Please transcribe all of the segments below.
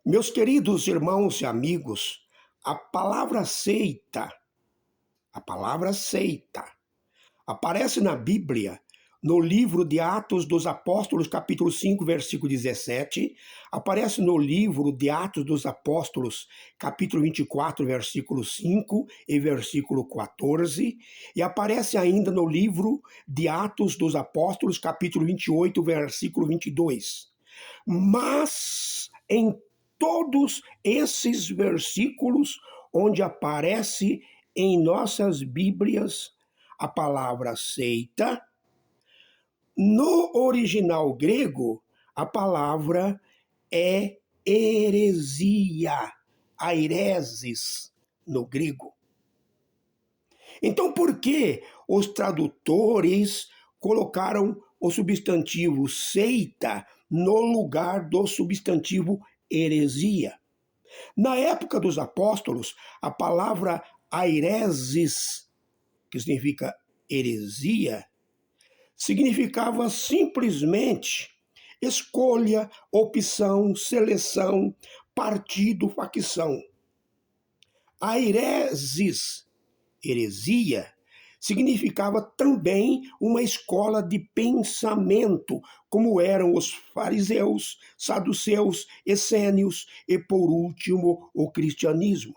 Meus queridos irmãos e amigos, a palavra seita, a palavra seita, aparece na Bíblia, no livro de Atos dos Apóstolos, capítulo 5, versículo 17, aparece no livro de Atos dos Apóstolos, capítulo 24, versículo 5 e versículo 14, e aparece ainda no livro de Atos dos Apóstolos, capítulo 28, versículo 22. Mas em todos esses versículos onde aparece em nossas Bíblias a palavra seita, no original grego, a palavra é heresia, aireses no grego. Então, por que os tradutores colocaram o substantivo seita no lugar do substantivo heresia? Na época dos apóstolos, a palavra aireses, que significa heresia, significava simplesmente escolha, opção, seleção, partido, facção. Aireses, heresia, significava também uma escola de pensamento, como eram os fariseus, saduceus, essênios e, por último, o cristianismo.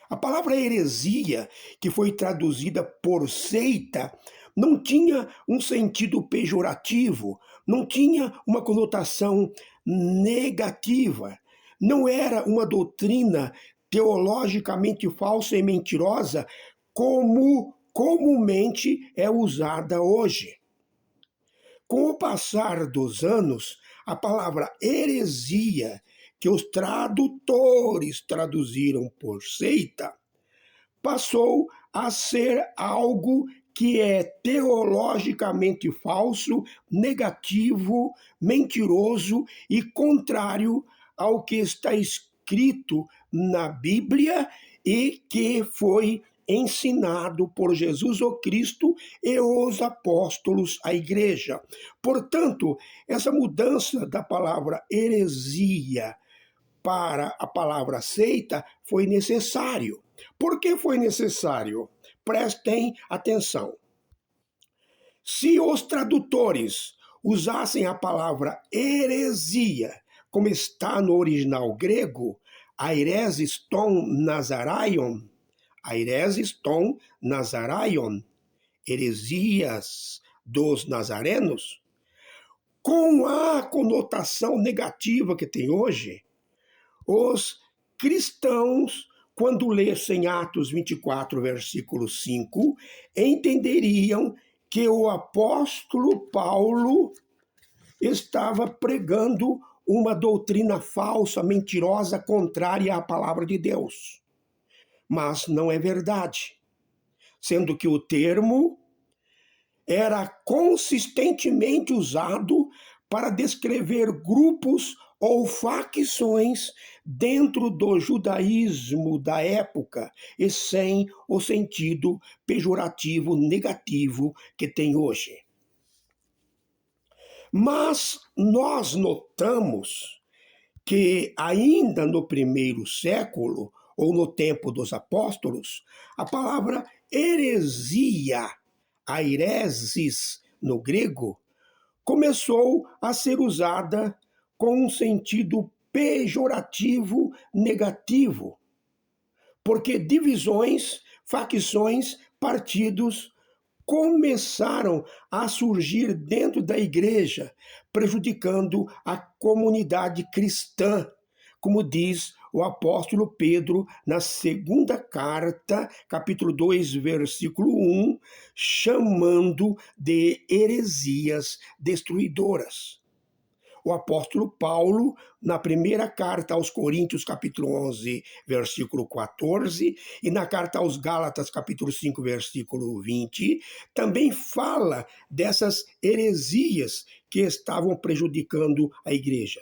A palavra heresia, que foi traduzida por seita, não tinha um sentido pejorativo, não tinha uma conotação negativa, não era uma doutrina teologicamente falsa e mentirosa como comumente é usada hoje. Com o passar dos anos, a palavra heresia, que os tradutores traduziram por seita, passou a ser algo que é teologicamente falso, negativo, mentiroso e contrário ao que está escrito na Bíblia e que foi ensinado por Jesus o Cristo e os apóstolos à igreja. Portanto, essa mudança da palavra heresia para a palavra seita foi necessário. Por que foi necessário? Prestem atenção. Se os tradutores usassem a palavra heresia, como está no original grego, airesis ton nazaraion, heresias dos nazarenos, com a conotação negativa que tem hoje, os cristãos, quando lessem Atos 24, versículo 5, entenderiam que o apóstolo Paulo estava pregando uma doutrina falsa, mentirosa, contrária à palavra de Deus. Mas não é verdade, sendo que o termo era consistentemente usado para descrever grupos ou facções dentro do judaísmo da época e sem o sentido pejorativo negativo que tem hoje. Mas nós notamos que ainda no primeiro século, ou no tempo dos apóstolos, a palavra heresia, airesis no grego, começou a ser usada com um sentido pejorativo negativo, porque divisões, facções, partidos começaram a surgir dentro da igreja, prejudicando a comunidade cristã, como diz o apóstolo Pedro na segunda carta, capítulo 2, versículo 1, chamando de heresias destruidoras. O apóstolo Paulo, na primeira carta aos Coríntios, capítulo 11, versículo 14, e na carta aos Gálatas, capítulo 5, versículo 20, também fala dessas heresias que estavam prejudicando a igreja.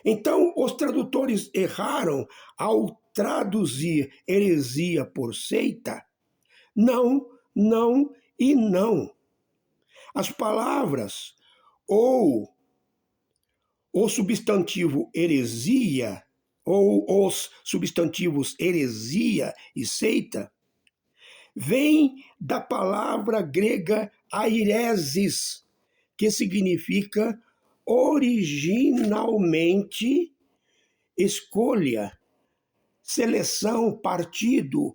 Então, os tradutores erraram ao traduzir heresia por seita? Não, não e não. As palavras ou o substantivo heresia, ou os substantivos heresia e seita, vem da palavra grega airesis, que significa originalmente escolha, seleção, partido,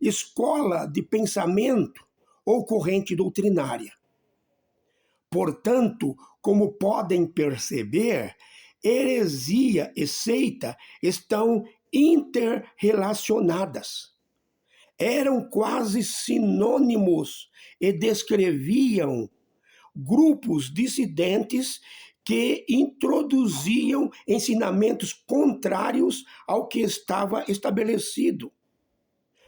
escola de pensamento ou corrente doutrinária. Portanto, como podem perceber, heresia e seita estão interrelacionadas. Eram quase sinônimos e descreviam grupos dissidentes que introduziam ensinamentos contrários ao que estava estabelecido.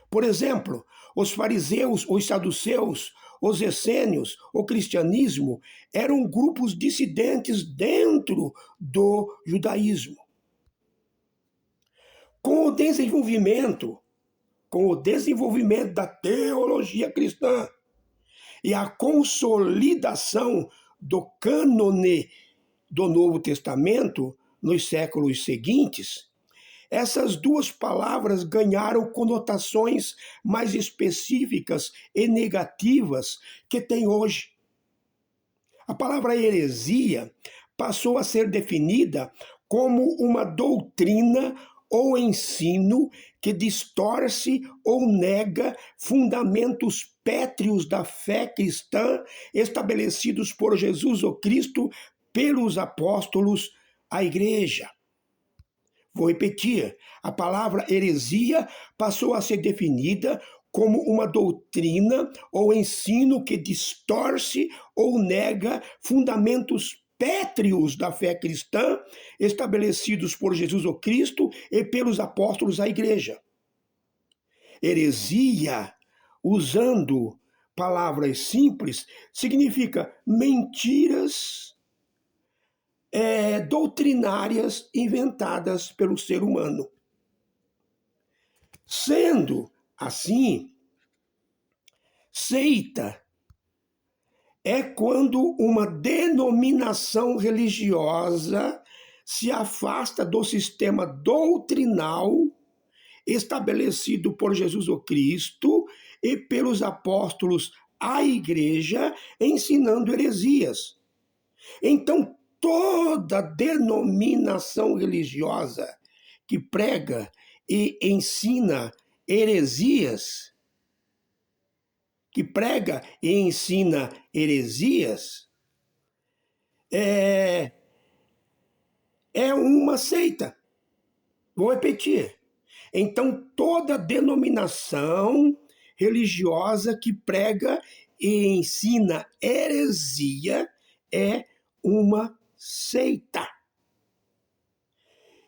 Por exemplo, os fariseus, os saduceus, os essênios, o cristianismo eram grupos dissidentes dentro do judaísmo. Com o desenvolvimento da teologia cristã e a consolidação do cânone do Novo Testamento nos séculos seguintes, essas duas palavras ganharam conotações mais específicas e negativas que tem hoje. A palavra heresia passou a ser definida como uma doutrina ou ensino que distorce ou nega fundamentos pétreos da fé cristã estabelecidos por Jesus o Cristo pelos apóstolos à igreja. Vou repetir, a palavra heresia passou a ser definida como uma doutrina ou ensino que distorce ou nega fundamentos pétreos da fé cristã estabelecidos por Jesus o Cristo e pelos apóstolos à igreja. Heresia, usando palavras simples, significa mentiras doutrinárias inventadas pelo ser humano. Sendo assim, seita é quando uma denominação religiosa se afasta do sistema doutrinal estabelecido por Jesus o Cristo e pelos apóstolos à igreja, ensinando heresias. Então, toda denominação religiosa que prega e ensina heresias, é uma seita. Vou repetir. Então, toda denominação religiosa que prega e ensina heresia é uma seita.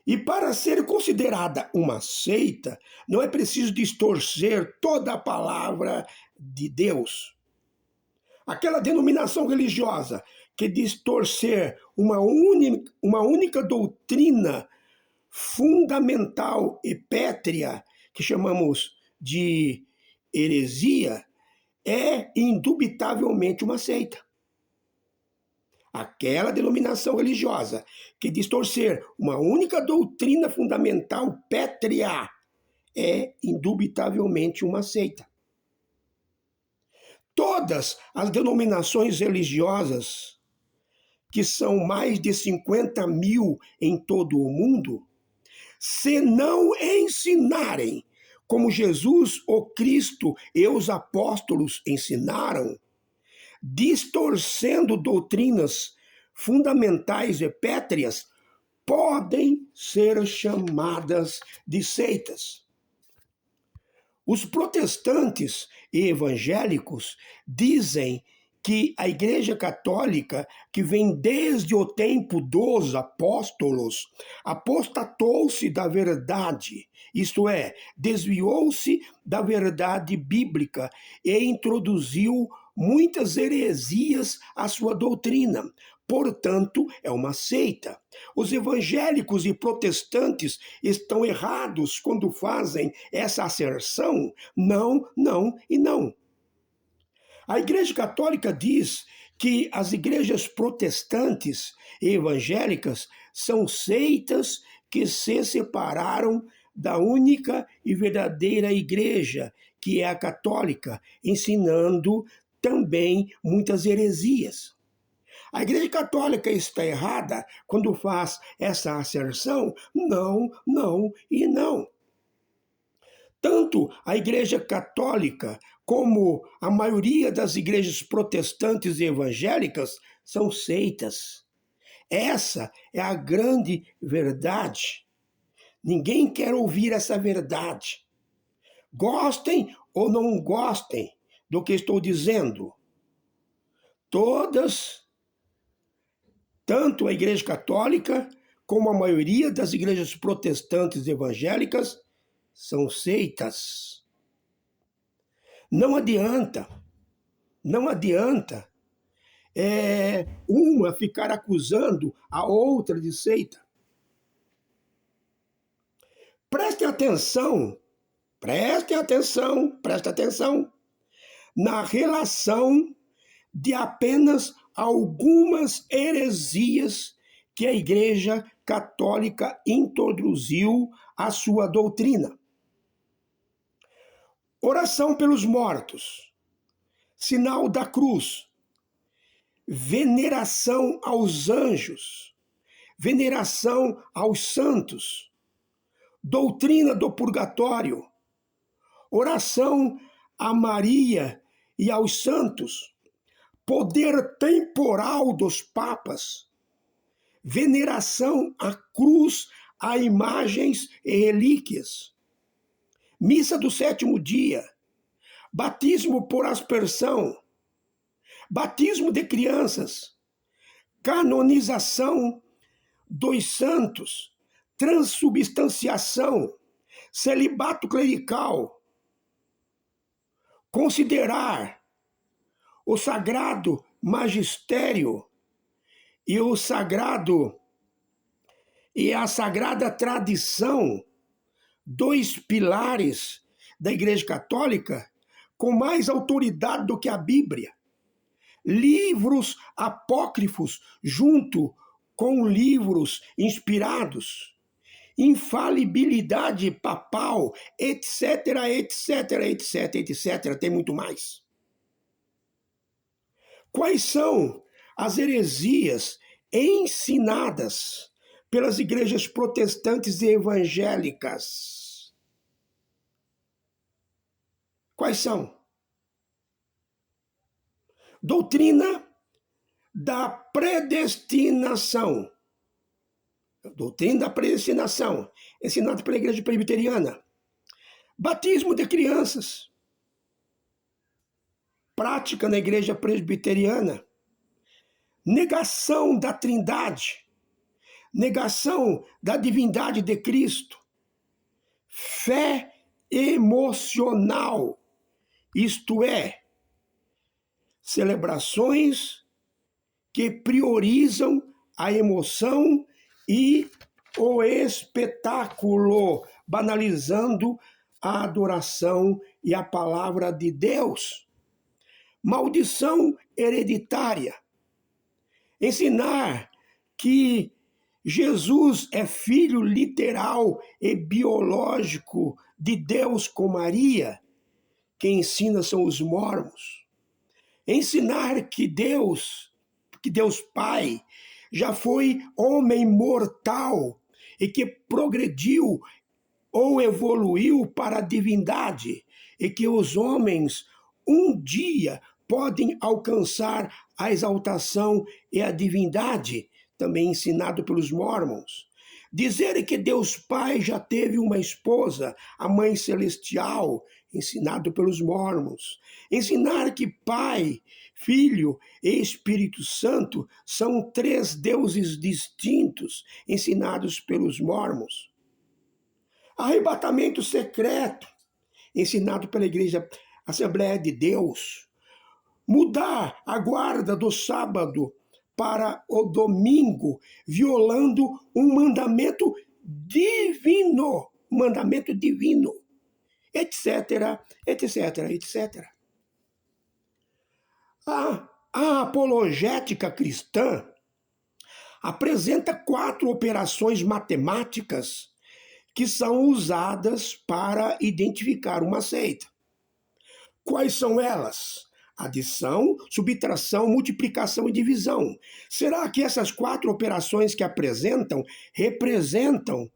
E para ser considerada uma seita, não é preciso distorcer toda a palavra de Deus. Aquela denominação religiosa que distorcer uma única doutrina fundamental e pétrea, que chamamos de heresia, é indubitavelmente uma seita. Aquela denominação religiosa que distorcer uma única doutrina fundamental pétrea é indubitavelmente uma seita. Todas as denominações religiosas, que são mais de 50 mil em todo o mundo, se não ensinarem como Jesus, o Cristo e os apóstolos ensinaram, distorcendo doutrinas fundamentais e pétreas, podem ser chamadas de seitas. Os protestantes e evangélicos dizem que a Igreja Católica, que vem desde o tempo dos apóstolos, apostatou-se da verdade, isto é, desviou-se da verdade bíblica e introduziu muitas heresias à sua doutrina. Portanto, é uma seita. Os evangélicos e protestantes estão errados quando fazem essa asserção: não, não e não. A Igreja Católica diz que as igrejas protestantes e evangélicas são seitas que se separaram da única e verdadeira igreja, que é a católica, ensinando também muitas heresias. A Igreja Católica está errada quando faz essa asserção? Não, não e não. Tanto a Igreja Católica como a maioria das igrejas protestantes e evangélicas são seitas. Essa é a grande verdade. Ninguém quer ouvir essa verdade. Gostem ou não gostem do que estou dizendo, todas, tanto a Igreja Católica como a maioria das igrejas protestantes e evangélicas, são seitas. Não adianta uma ficar acusando a outra de seita. Prestem atenção na relação de apenas algumas heresias que a Igreja Católica introduziu à sua doutrina. Oração pelos mortos, sinal da cruz, veneração aos anjos, veneração aos santos, doutrina do purgatório, oração a Maria e aos santos, poder temporal dos papas, veneração à cruz, a imagens e relíquias, missa do sétimo dia, batismo por aspersão, batismo de crianças, canonização dos santos, transubstanciação, celibato clerical, considerar o sagrado magistério e a sagrada tradição, dois pilares da Igreja Católica com mais autoridade do que a Bíblia. Livros apócrifos junto com livros inspirados, infalibilidade papal, etc, tem muito mais. Quais são as heresias ensinadas pelas igrejas protestantes e evangélicas? Quais são? Doutrina da predestinação. Doutrina da predestinação, ensinada pela Igreja Presbiteriana. Batismo de crianças. Prática na Igreja Presbiteriana. Negação da Trindade. Negação da divindade de Cristo. Fé emocional, isto é, celebrações que priorizam a emoção e o espetáculo, banalizando a adoração e a palavra de Deus. Maldição hereditária. Ensinar que Jesus é filho literal e biológico de Deus com Maria. Quem ensina são os mormons. Ensinar que Deus Pai já foi homem mortal e que progrediu ou evoluiu para a divindade e que os homens um dia podem alcançar a exaltação e a divindade, também ensinado pelos mormons. Dizer que Deus Pai já teve uma esposa, a Mãe Celestial, ensinado pelos mormons. Ensinar que Pai, Filho e Espírito Santo são três deuses distintos, ensinados pelos mormons. Arrebatamento secreto, ensinado pela Igreja Assembleia de Deus. Mudar a guarda do sábado para o domingo, violando um mandamento divino, etc. A apologética cristã apresenta 4 operações matemáticas que são usadas para identificar uma seita. Quais são elas? Adição, subtração, multiplicação e divisão. Será que essas 4 operações que apresentam representam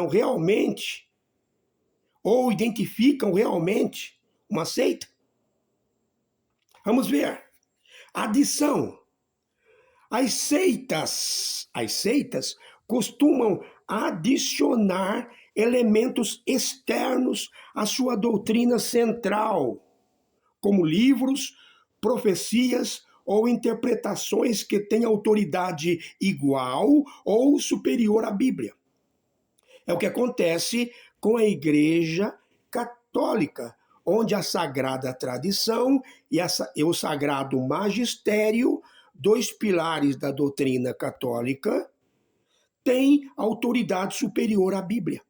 realmente ou identificam realmente uma seita? Vamos ver. Adição. As seitas costumam adicionar elementos externos à sua doutrina central, como livros, profecias ou interpretações que têm autoridade igual ou superior à Bíblia. É o que acontece com a Igreja Católica, onde a Sagrada Tradição e o Sagrado Magistério, 2 pilares da doutrina católica, têm autoridade superior à Bíblia.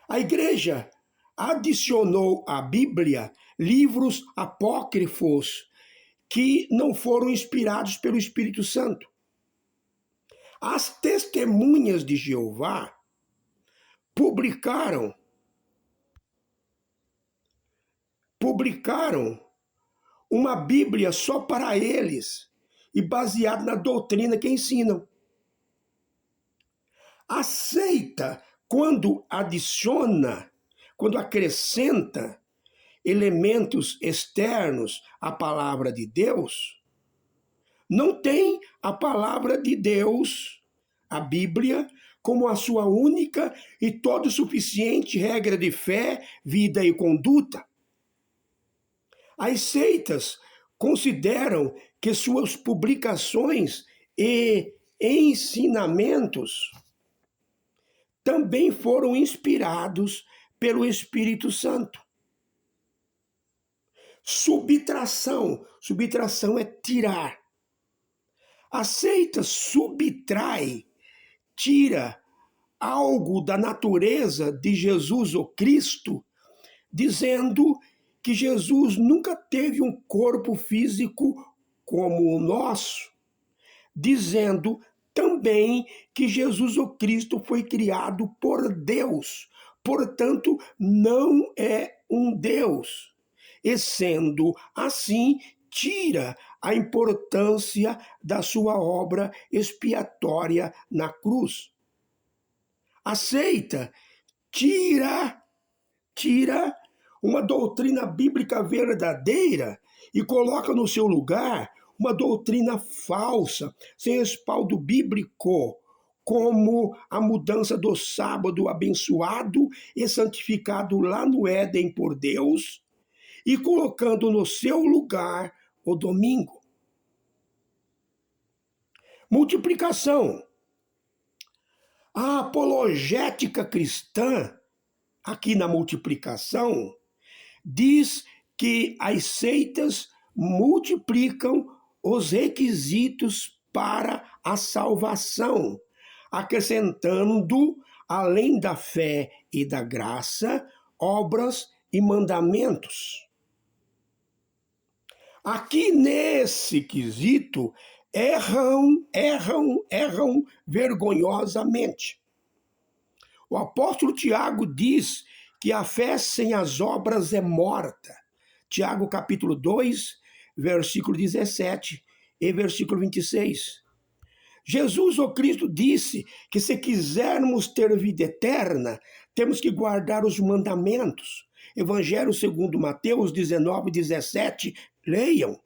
A Igreja adicionou à Bíblia livros apócrifos que não foram inspirados pelo Espírito Santo. As Testemunhas de Jeová publicaram uma Bíblia só para eles e baseada na doutrina que ensinam. A seita, quando acrescenta elementos externos à palavra de Deus, não tem a palavra de Deus, a Bíblia, como a sua única e todo suficiente regra de fé, vida e conduta. As seitas consideram que suas publicações e ensinamentos também foram inspirados pelo Espírito Santo. Subtração é tirar. A seita tira algo da natureza de Jesus ou Cristo, dizendo que Jesus nunca teve um corpo físico como o nosso, dizendo também que Jesus ou Cristo foi criado por Deus, portanto não é um Deus. E sendo assim, tira a importância da sua obra expiatória na cruz. A seita tira uma doutrina bíblica verdadeira e coloca no seu lugar uma doutrina falsa, sem respaldo bíblico, como a mudança do sábado abençoado e santificado lá no Éden por Deus, e colocando no seu lugar o domingo. Multiplicação. A apologética cristã, aqui na multiplicação, diz que as seitas multiplicam os requisitos para a salvação, acrescentando, além da fé e da graça, obras e mandamentos. Aqui nesse quesito, erram vergonhosamente. O apóstolo Tiago diz que a fé sem as obras é morta. Tiago capítulo 2, versículo 17 e versículo 26. Jesus, o Cristo, disse que se quisermos ter vida eterna, temos que guardar os mandamentos. Evangelho segundo Mateus 19, 17, leiam.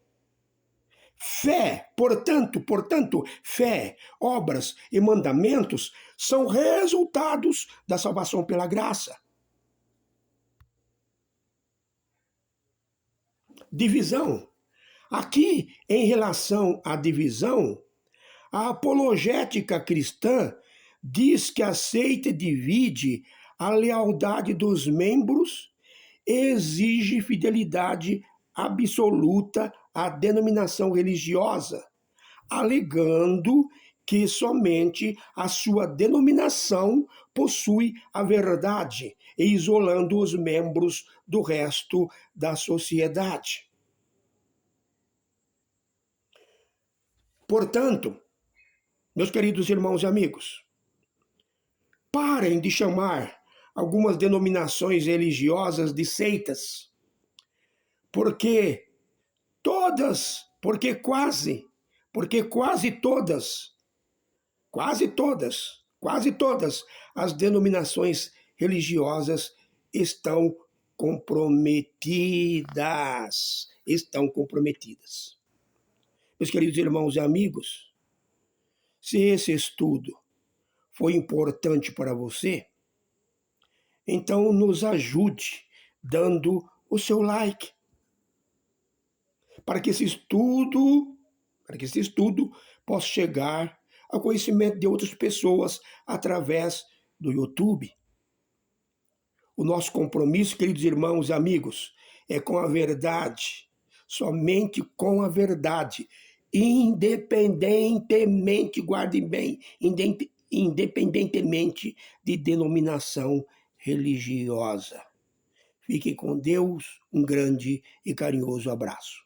Fé, portanto, fé, obras e mandamentos são resultados da salvação pela graça. Divisão. Aqui, em relação à divisão, a apologética cristã diz que a seita divide a lealdade dos membros e exige fidelidade absoluta à denominação religiosa, alegando que somente a sua denominação possui a verdade e isolando os membros do resto da sociedade. Portanto, meus queridos irmãos e amigos, parem de chamar algumas denominações religiosas de seitas, porque quase todas as denominações religiosas estão comprometidas. Estão comprometidas. Meus queridos irmãos e amigos, se esse estudo foi importante para você, então nos ajude dando o seu like, para que esse estudo possa chegar ao conhecimento de outras pessoas através do YouTube. O nosso compromisso, queridos irmãos e amigos, é com a verdade, somente com a verdade, independentemente, guardem bem, independentemente de denominação religiosa. Fiquem com Deus, um grande e carinhoso abraço.